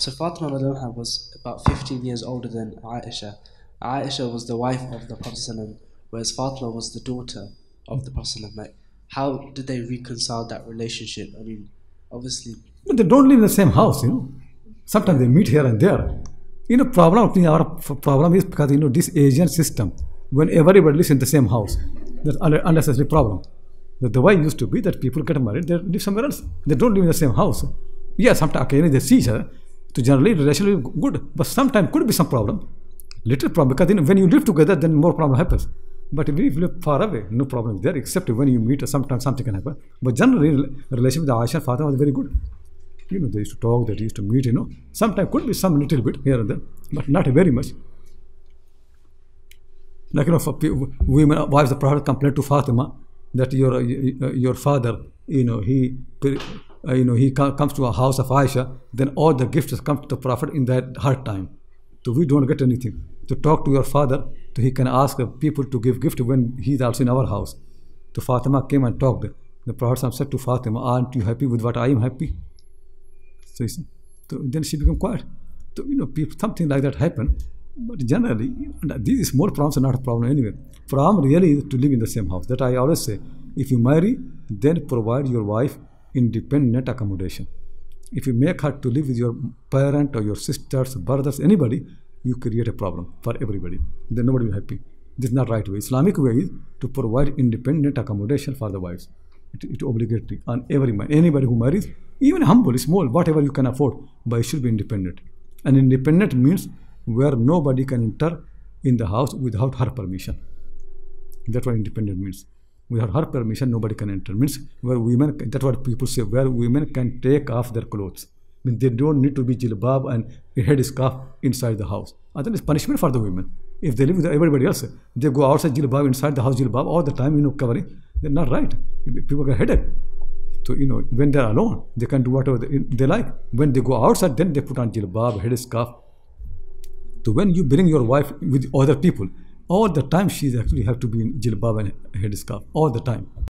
So Fatima radiallahu was about 15 years older than Aisha. Aisha was the wife of the Prophet ﷺ, whereas Fatima was the daughter of the Prophet ﷺ. Like, how did they reconcile that relationship? I mean, obviously... But they don't live in the same house, Sometimes they meet here and there. Our problem is because, this Asian system, when everybody lives in the same house, that's unnecessary problem. The way it used to be that people get married, they live somewhere else. They don't live in the same house. Yeah, sometimes occasionally they see each other. So generally, the relation will be good, but sometimes could be some problem. Little problem, because when you live together, then more problem happens. But if you live far away, no problem is there, except when you meet, sometimes something can happen. But generally, the relation with Aisha and Fatima was very good. They used to talk, they used to meet, Sometimes could be some little bit here and there, but not very much. Like, for women, wives, the Prophet complained to Fatima that your father, he comes to a house of Aisha, then all the gifts come to the Prophet in that hard time. So we don't get anything. To talk to your father, so he can ask people to give gift when he's also in our house. So Fatima came and talked. The Prophet said to Fatima, aren't you happy with what I am happy? So then she became quiet. So, something like that happened. But generally, these small problems are not a problem anyway. Problem really is to live in the same house. That I always say, if you marry, then provide your wife independent accommodation. If you make her to live with your parent or your sisters, brothers, anybody, you create a problem for everybody. Then nobody will be happy. This is not right way. Islamic way is to provide independent accommodation for the wives. It's obligatory on every man. Anybody who marries, even humble, small, whatever you can afford, but it should be independent. And independent means where nobody can enter in the house without her permission. That's what independent means. Without her permission, nobody can enter. Means where women, that's what people say, where women can take off their clothes. Means they don't need to be jilbab and a headscarf inside the house. And that is punishment for the women. If they live with everybody else, they go outside jilbab, inside the house jilbab, all the time, covering. They're not right. People get headache. So, when they're alone, they can do whatever they like. When they go outside, then they put on jilbab, headscarf. So when you bring your wife with other people, all the time she actually have to be in jilbab and headscarf, all the time.